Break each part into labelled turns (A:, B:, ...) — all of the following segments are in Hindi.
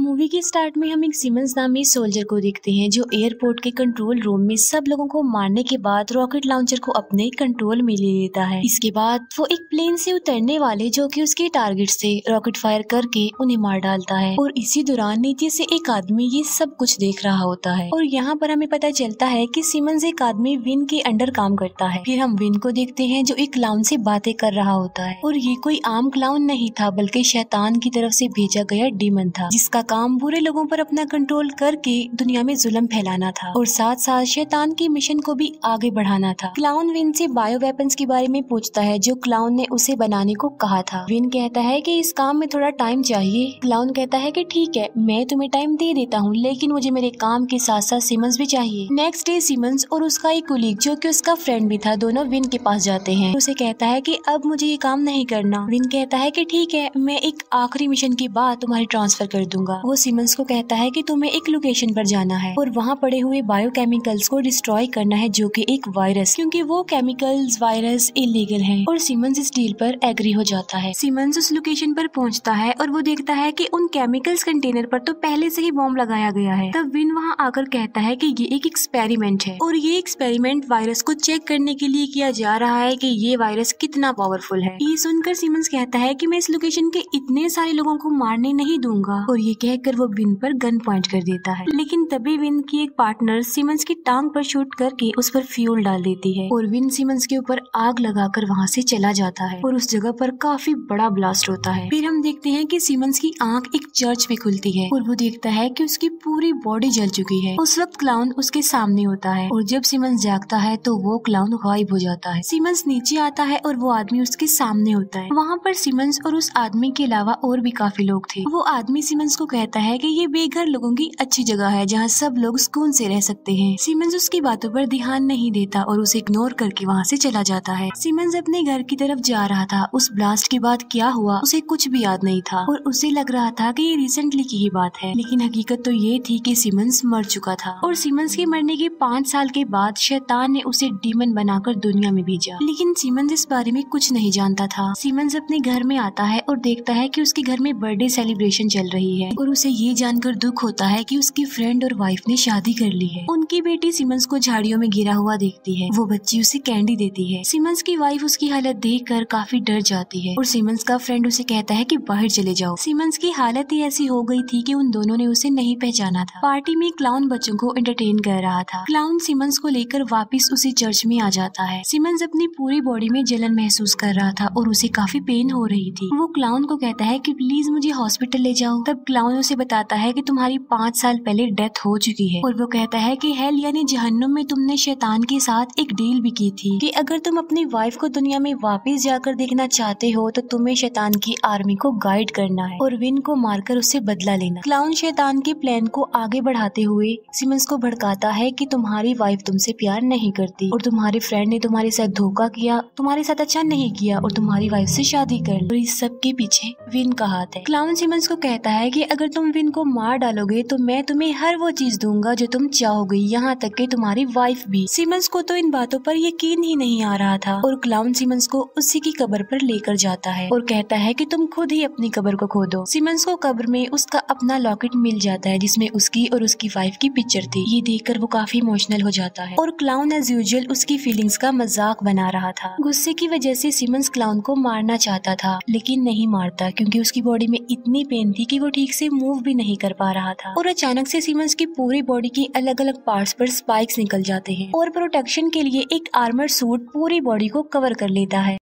A: मूवी के स्टार्ट में हम एक सिमंस नामी सोल्जर को देखते हैं जो एयरपोर्ट के कंट्रोल रूम में सब लोगों को मारने के बाद रॉकेट लॉन्चर को अपने कंट्रोल में ले लेता है। इसके बाद वो एक प्लेन से उतरने वाले जो कि उसके टारगेट से रॉकेट फायर करके उन्हें मार डालता है और इसी दौरान नीचे से एक आदमी ये सब कुछ देख रहा होता है और यहाँ पर हमें पता चलता है कि सिमंस एक आदमी विन के अंडर काम करता है। फिर हम विन को देखते हैं जो एक क्लाउन से बातें कर रहा होता है और ये कोई आम क्लाउन नहीं था बल्कि शैतान की तरफ से भेजा गया डीमन था जिसका काम बुरे लोगों पर अपना कंट्रोल करके दुनिया में जुल्म फैलाना था और साथ साथ शैतान के मिशन को भी आगे बढ़ाना था। क्लाउन विन से बायो वेपन्स के बारे में पूछता है जो क्लाउन ने उसे बनाने को कहा था। विन कहता है कि इस काम में थोड़ा टाइम चाहिए। क्लाउन कहता है कि ठीक है, मैं तुम्हें टाइम दे देता हूँ, लेकिन मुझे मेरे काम के साथ साथ सिमंस भी चाहिए। नेक्स्ट डे सिमंस और उसका एक कुलीग जो कि उसका फ्रेंड भी था दोनों विन के पास जाते हैं। उसे कहता है कि अब मुझे ये काम नहीं करना। विन कहता है कि ठीक है, मैं एक आखिरी मिशन के बाद तुम्हारी ट्रांसफर कर दूंगा। वो सिमंस को कहता है कि तुम्हें एक लोकेशन पर जाना है और वहाँ पड़े हुए बायोकेमिकल्स को डिस्ट्रॉय करना है जो कि एक वायरस, क्योंकि वो केमिकल्स वायरस इलीगल हैं। और सिमंस इस डील पर एग्री हो जाता है। सिमंस उस लोकेशन पर पहुँचता है और वो देखता है कि उन केमिकल्स कंटेनर पर तो पहले से ही बॉम्ब लगाया गया है। तब विन वहाँ आकर कहता है कि ये एक एक्सपेरिमेंट है और ये एक्सपेरिमेंट वायरस को चेक करने के लिए किया जा रहा है कि ये वायरस कितना पावरफुल है। ये सुनकर सिमंस कहता है कि मैं इस लोकेशन के इतने सारे लोगों को मारने नहीं दूंगा और ये कहकर वो विन पर गन पॉइंट कर देता है। लेकिन तभी विन की एक पार्टनर सिमंस की टांग पर शूट करके उस पर फ्यूल डाल देती है और विन सिमंस के ऊपर आग लगाकर वहाँ से चला जाता है और उस जगह पर काफी बड़ा ब्लास्ट होता है। फिर हम देखते हैं कि सिमंस की आंख एक चर्च में खुलती है और वो देखता है कि उसकी पूरी बॉडी जल चुकी है। उस वक्त क्लाउन उसके सामने होता है और जब सिमंस जागता है तो वो क्लाउन गायब हो जाता है। सिमंस नीचे आता है और वो आदमी उसके सामने होता है। वहाँ पर सिमंस और उस आदमी के अलावा और भी काफी लोग थे। वो आदमी सिमंस को कहता है कि ये बेघर लोगों की अच्छी जगह है जहाँ सब लोग सुकून से रह सकते हैं। सिमंस उसकी बातों पर ध्यान नहीं देता और उसे इग्नोर करके वहाँ से चला जाता है। सिमंस अपने घर की तरफ जा रहा था। उस ब्लास्ट के बाद क्या हुआ उसे कुछ भी याद नहीं था और उसे लग रहा था कि ये रिसेंटली की ही बात है, लेकिन हकीकत तो ये थी कि सिमंस मर चुका था और सिमंस के मरने के 5 साल के बाद शैतान ने उसे डीमन बनाकर दुनिया में भेजा। लेकिन सिमंस इस बारे में कुछ नहीं जानता था। सिमंस अपने घर में आता है और देखता है कि उसके घर में बर्थडे सेलिब्रेशन चल रही है और उसे ये जानकर दुख होता है कि उसकी फ्रेंड और वाइफ ने शादी कर ली है। उनकी बेटी सिमंस को झाड़ियों में गिरा हुआ देखती है। वो बच्ची उसे कैंडी देती है। सिमंस की वाइफ उसकी हालत देखकर काफी डर जाती है और सिमंस का फ्रेंड उसे कहता है कि बाहर चले जाओ। सिमंस की हालत ही ऐसी हो गई थी कि उन दोनों ने उसे नहीं पहचाना था। पार्टी में क्लाउन बच्चों को एंटरटेन कर रहा था। क्लाउन सिमंस को लेकर वापस उसी चर्च में आ जाता है। सिमंस अपनी पूरी बॉडी में जलन महसूस कर रहा था और उसे काफी पेन हो रही थी। वो क्लाउन को कहता है कि प्लीज मुझे हॉस्पिटल ले जाओ। तब क्लाउन उसे बताता है कि तुम्हारी 5 साल पहले डेथ हो चुकी है और वो कहता है कि हेल यानी जहन्नुम में तुमने शैतान के साथ एक डील भी की थी कि अगर तुम अपनी वाइफ को दुनिया में वापस जाकर देखना चाहते हो तो तुम्हें शैतान की आर्मी को गाइड करना है और विन को मारकर उससे बदला लेना। क्लाउन शैतान के प्लान को आगे बढ़ाते हुए सिमंस को भड़काता है कि तुम्हारी वाइफ तुमसे प्यार नहीं करती और तुम्हारे फ्रेंड ने तुम्हारे साथ धोखा किया, तुम्हारे साथ अच्छा नहीं किया और तुम्हारी वाइफ से शादी कर ली और इस सब के पीछे विन का हाथ है। क्लाउन सिमंस को कहता है कि अगर तुम विन को मार डालोगे तो मैं तुम्हें हर वो चीज दूंगा जो तुम चाहोगे, यहाँ तक कि तुम्हारी वाइफ भी। सिमंस को तो इन बातों पर यकीन ही नहीं आ रहा था और क्लाउन सिमंस को उसी की कब्र पर लेकर जाता है और कहता है कि तुम खुद ही अपनी कब्र को खोदो। सिमंस को कब्र में उसका अपना लॉकेट मिल जाता है जिसमें उसकी और उसकी वाइफ की पिक्चर थी। ये देखकर वो काफी इमोशनल हो जाता है और क्लाउन एज यूजुअल उसकी फीलिंग्स का मजाक बना रहा था। गुस्से की वजह से सिमंस क्लाउन को मारना चाहता था लेकिन नहीं मारता क्योंकि उसकी बॉडी में इतनी पेन थी कि वो ठीक से मूव भी नहीं कर पा रहा था। और अचानक से सिमंस की पूरी बॉडी की अलग अलग पार्ट्स पर स्पाइक्स निकल जाते हैं और प्रोटेक्शन के लिए एक आर्मर सूट पूरी बॉडी को कवर कर लेता है।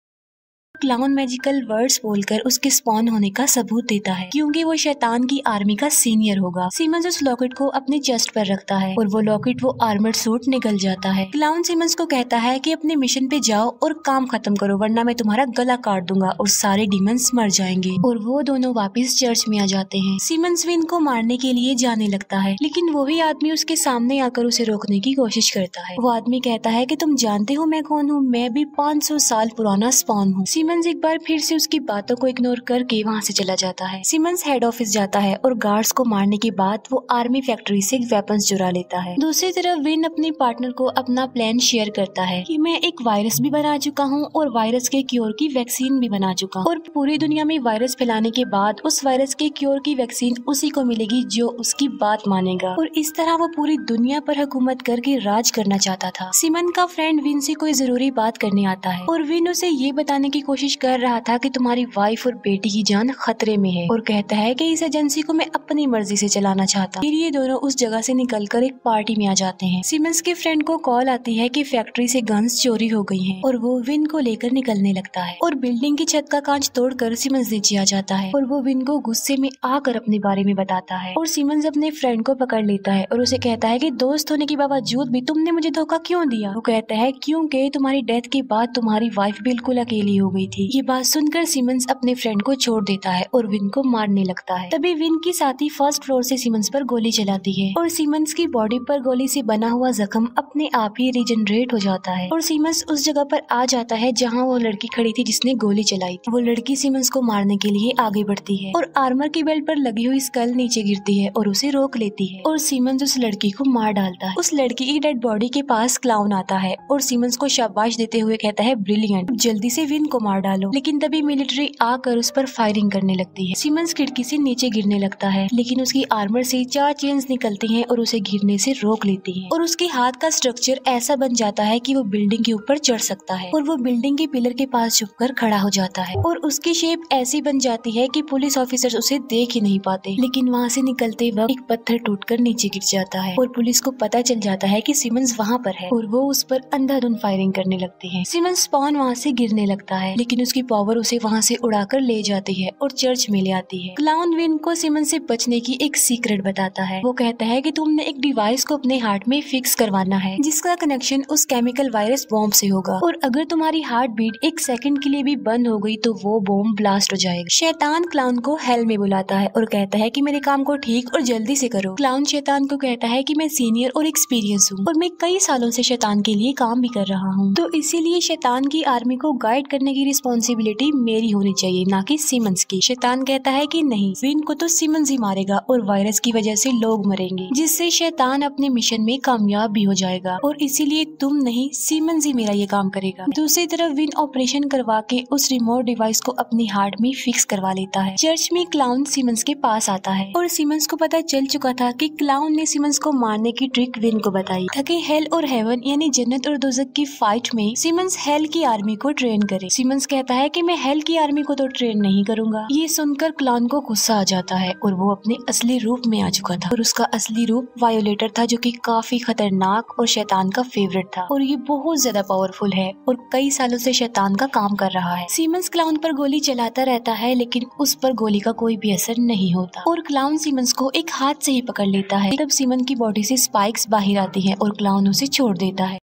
A: क्लाउन मैजिकल वर्ड्स बोलकर उसके स्पॉन होने का सबूत देता है क्योंकि वो शैतान की आर्मी का सीनियर होगा। सिमंस उस लॉकेट को अपने चेस्ट पर रखता है और वो लॉकेट वो आर्मर्ड सूट निकल जाता है। क्लाउन सिमंस को कहता है कि अपने मिशन पे जाओ और काम खत्म करो वरना मैं तुम्हारा गला काट दूंगा और सारे डीमंस मर जाएंगे। और वो दोनों वापस चर्च में आ जाते हैं। सिमंस विन को मारने के लिए जाने लगता है लेकिन वही आदमी उसके सामने आकर उसे रोकने की कोशिश करता है। वो आदमी कहता है कि तुम जानते हो मैं कौन हूँ, मैं भी 500 साल पुराना स्पॉन हूँ। सिमंस एक बार फिर से उसकी बातों को इग्नोर करके वहाँ से चला जाता है। सिमंस हेड ऑफिस जाता है और गार्ड्स को मारने के बाद वो आर्मी फैक्ट्री से वेपन्स चुरा लेता है। दूसरी तरफ विन अपने पार्टनर को अपना प्लान शेयर करता है कि मैं एक वायरस भी बना चुका हूँ और वायरस के क्योर की वैक्सीन भी बना चुका हूँ और पूरी दुनिया में वायरस फैलाने के बाद उस वायरस के क्योर की वैक्सीन उसी को मिलेगी जो उसकी बात मानेगा और इस तरह वो पूरी दुनिया पर हुकूमत करके राज करना चाहता था। सिमन का फ्रेंड विन से कोई जरूरी बात करने आता है और विन उसे ये बताने की कोशिश कर रहा था कि तुम्हारी वाइफ और बेटी की जान खतरे में है और कहता है कि इस एजेंसी को मैं अपनी मर्जी से चलाना चाहता। फिर ये दोनों उस जगह से निकलकर एक पार्टी में आ जाते हैं। सिमंस के फ्रेंड को कॉल आती है कि फैक्ट्री से गन्स चोरी हो गई हैं और वो विन को लेकर निकलने लगता है और बिल्डिंग की छत का कांच तोड़कर सिमंस नीचे आ जाता है और वो विन को गुस्से में आकर अपने बारे में बताता है और सिमंस अपने फ्रेंड को पकड़ लेता है और उसे कहता है कि दोस्त होने के बावजूद भी तुमने मुझे धोखा क्यों दिया। वो कहता है क्योंकि तुम्हारी डेथ के बाद तुम्हारी वाइफ बिल्कुल अकेली हो गई थी। ये बात सुनकर सिमंस अपने फ्रेंड को छोड़ देता है और विन को मारने लगता है। तभी विन की साथी फर्स्ट फ्लोर से सिमंस पर गोली चलाती है और सिमंस की बॉडी पर गोली से बना हुआ जख्म अपने आप ही रीजनरेट हो जाता है और सिमंस उस जगह पर आ जाता है जहाँ वो लड़की खड़ी थी जिसने गोली चलाई थी। वो लड़की सिमंस को मारने के लिए आगे बढ़ती है और आर्मर की बेल्ट पर लगी हुई स्कल नीचे गिरती है और उसे रोक लेती है और सिमंस उस लड़की को मार डालता है। उस लड़की की डेड बॉडी के पास क्लाउन आता है और सिमंस को शाबाश देते हुए कहता है ब्रिलियंट, जल्दी से विन को मार डालो। लेकिन तभी मिलिट्री आकर उस पर फायरिंग करने लगती है। सिमंस खिड़की से नीचे गिरने लगता है लेकिन उसकी आर्मर से 4 चेन्स निकलती हैं और उसे गिरने से रोक लेती हैं और उसके हाथ का स्ट्रक्चर ऐसा बन जाता है कि वो बिल्डिंग के ऊपर चढ़ सकता है और वो बिल्डिंग के पिलर के पास छुपकर खड़ा हो जाता है और उसकी शेप ऐसी बन जाती है कि पुलिस ऑफिसर्स उसे देख ही नहीं पाते। लेकिन वहाँ से निकलते वक्त एक पत्थर टूटकर नीचे गिर जाता है और पुलिस को पता चल जाता है कि सिमंस वहाँ पर है और वो उस पर अंधाधुंध फायरिंग करने लगते हैं। सिमंस स्पॉन वहाँ से गिरने लगता है लेकिन उसकी पावर उसे वहाँ से उड़ाकर ले जाती है और चर्च में ले आती है। क्लाउन विन को सिमंस से बचने की एक सीक्रेट बताता है। वो कहता है कि तुमने एक डिवाइस को अपने हार्ट में फिक्स करवाना है जिसका कनेक्शन उस केमिकल वायरस बॉम्ब से होगा और अगर तुम्हारी हार्ट बीट 1 सेकंड के लिए भी बंद हो गई तो वो बॉम्ब ब्लास्ट हो जाएगा। शैतान क्लाउन को हेल में बुलाता है और कहता है कि मेरे काम को ठीक और जल्दी से करो। क्लाउन शैतान को कहता है कि मैं सीनियर और एक्सपीरियंस हूँ और मैं कई सालों से शैतान के लिए काम भी कर रहा हूँ, तो इसीलिए शैतान की आर्मी को गाइड करने की रिस्पॉन्सिबिलिटी मेरी होनी चाहिए ना कि सिमंस की। शैतान कहता है कि नहीं, विन को तो सिमंस ही मारेगा और वायरस की वजह से लोग मरेंगे, जिससे शैतान अपने मिशन में कामयाब भी हो जाएगा और इसीलिए तुम नहीं सिमंस ही मेरा ये काम करेगा। दूसरी तरफ विन ऑपरेशन करवा के उस रिमोट डिवाइस को अपने हार्ट में फिक्स करवा लेता है। चर्च में क्लाउन सिमंस के पास आता है और सिमंस को पता चल चुका था कि क्लाउन ने सिमंस को मारने की ट्रिक विन को बताई ताकि हेल और हेवन यानी जन्नत और दोज़ख की फाइट में सिमंस हेल की आर्मी को ट्रेन करे। सिमंस कहता है कि मैं हेल की आर्मी को तो ट्रेन नहीं करूंगा। ये सुनकर क्लाउन को गुस्सा आ जाता है और वो अपने असली रूप में आ चुका था और उसका असली रूप वायोलेटर था जो कि काफी खतरनाक और शैतान का फेवरेट था और ये बहुत ज्यादा पावरफुल है और कई सालों से शैतान का काम कर रहा है। सिमंस क्लाउन पर गोली चलाता रहता है लेकिन उस पर गोली का कोई भी असर नहीं होता और क्लाउन सिमंस को एक हाथ से ही पकड़ लेता है। तब सिमन की बॉडी से स्पाइक्स बाहर आती हैं और क्लाउन उसे छोड़ देता है।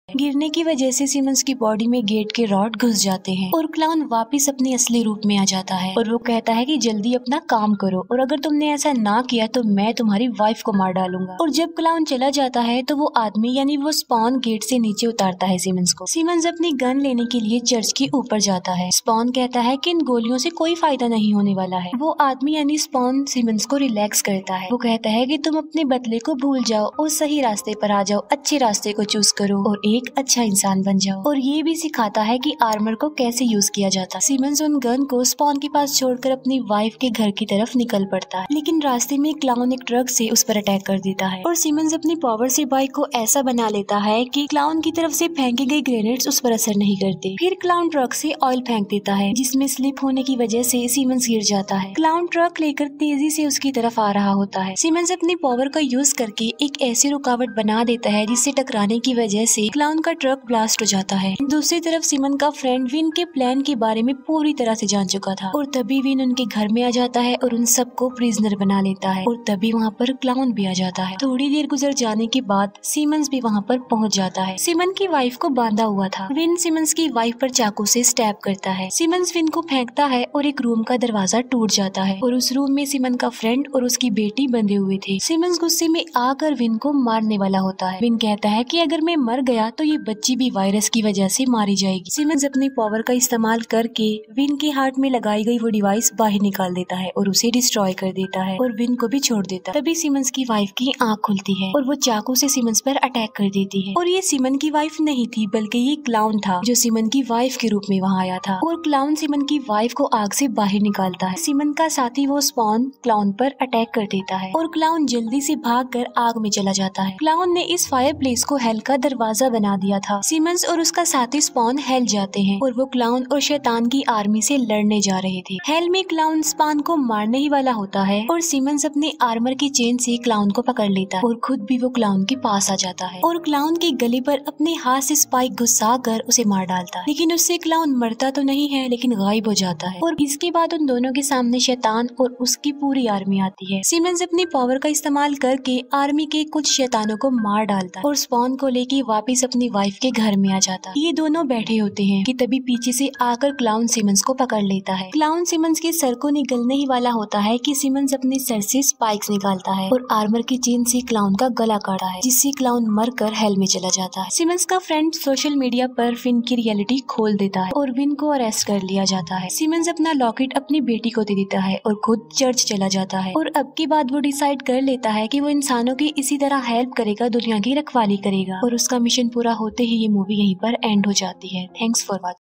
A: गिरने की वजह से सिमंस की बॉडी में गेट के रॉड घुस जाते हैं और क्लाउन वापस अपने असली रूप में आ जाता है और वो कहता है कि जल्दी अपना काम करो और अगर तुमने ऐसा ना किया तो मैं तुम्हारी वाइफ को मार डालूंगा। और जब क्लाउन चला जाता है तो वो आदमी यानी वो स्पॉन गेट से नीचे उतारता है सिमंस को। सिमंस अपनी गन लेने के लिए चर्च के ऊपर जाता है। स्पॉन कहता है कि इन गोलियों से कोई फायदा नहीं होने वाला है। वो आदमी यानी स्पॉन सिमंस को रिलैक्स करता है। वो कहता है कि तुम अपने बदले को भूल जाओ और सही रास्ते पर आ जाओ, अच्छे रास्ते को चूज करो और एक अच्छा इंसान बन जाओ। और ये भी सिखाता है कि आर्मर को कैसे यूज किया जाता। सिमंस उन गन को स्पॉन के पास छोड़कर अपनी वाइफ के घर की तरफ निकल पड़ता है लेकिन रास्ते में क्लाउन एक ट्रक से उस पर अटैक कर देता है और सिमंस अपनी पावर से बाइक को ऐसा बना लेता है कि क्लाउन की तरफ से फेंके गए ग्रेनेड्स उस पर असर नहीं करते। फिर क्लाउन ट्रक से ऑयल फेंक देता है जिसमें स्लिप होने की वजह से सिमंस गिर जाता है। क्लाउन ट्रक लेकर तेजी से उसकी तरफ आ रहा होता है। सिमंस अपनी पावर का यूज करके एक ऐसी रुकावट बना देता है जिससे टकराने की वजह से क्लाउन का ट्रक ब्लास्ट हो जाता है। दूसरी तरफ सिमन का फ्रेंड विन के प्लान के बारे में पूरी तरह से जान चुका था और तभी विन उनके घर में आ जाता है और उन सबको प्रिजनर बना लेता है और तभी वहाँ पर क्लाउन भी आ जाता है। थोड़ी देर गुजर जाने के बाद सिमंस भी वहाँ पर पहुँच जाता है। सिमन की वाइफ को बांधा हुआ था। विन सिमंस की वाइफ पर चाकू से स्टैब करता है। सिमंस विन को फेंकता है और एक रूम का दरवाजा टूट जाता है और उस रूम में सिमन का फ्रेंड और उसकी बेटी बंधे हुए थे। सिमंस गुस्से में आकर विन को मारने वाला होता है। विन कहता है कि अगर मैं मर गया तो तो ये बच्ची भी वायरस की वजह से मारी जाएगी। सिमंस अपनी पावर का इस्तेमाल करके विन के हार्ट में लगाई गई वो डिवाइस बाहर निकाल देता है और उसे डिस्ट्रॉय कर देता है और विन को भी छोड़ देता है। तभी सिमंस की वाइफ की आंख खुलती है और वो चाकू से सिमंस पर अटैक कर देती है। और ये सिमन की वाइफ नहीं थी बल्कि ये क्लाउन था जो सिमन की वाइफ के रूप में वहाँ आया था और क्लाउन सिमन की वाइफ को आग से बाहर निकालता है। सिमन का साथी वो स्पॉन क्लाउन पर अटैक कर देता है और क्लाउन जल्दी से भागकर आग में चला जाता है। क्लाउन ने इस फायर प्लेस को हेल का दरवाजा बना दिया था। सिमंस और उसका साथी स्पॉन हेल जाते हैं और वो क्लाउन और शैतान की आर्मी से लड़ने जा रहे थे। हेल में क्लाउन स्पॉन को मारने ही वाला होता है और सिमंस अपने आर्मर की चेन से क्लाउन को पकड़ लेता है और खुद भी वो क्लाउन के पास आ जाता है और क्लाउन के गले पर अपने हाथ से स्पाइक घुसा कर उसे मार डालता है। लेकिन उससे क्लाउन मरता तो नहीं है लेकिन गायब हो जाता है और इसके बाद उन दोनों के सामने शैतान और उसकी पूरी आर्मी आती है। सिमंस अपनी पावर का इस्तेमाल करके आर्मी के कुछ शैतानों को मार डालता है और स्पॉन को लेके वापस अपनी वाइफ के घर में आ जाता है। ये दोनों बैठे होते हैं कि तभी पीछे से आकर क्लाउन सिमंस को पकड़ लेता है। क्लाउन सिमंस के सर को निगलने ही वाला होता है कि सिमंस अपने सर से स्पाइक्स निकालता है और आर्मर की चेन से क्लाउन का गला काटा है जिससे क्लाउन मरकर हेल में चला जाता है। सिमंस का फ्रेंड सोशल मीडिया पर विन की रियलिटी खोल देता है और विन को अरेस्ट कर लिया जाता है। सिमंस अपना लॉकेट अपनी बेटी को दे देता है और खुद चर्च चला जाता है और अब के बाद वो डिसाइड कर लेता है कि वो इंसानों की इसी तरह हेल्प करेगा, दुनिया की रखवाली करेगा और उसका मिशन पूरा होते ही ये मूवी यहीं पर एंड हो जाती है। Thanks for watching.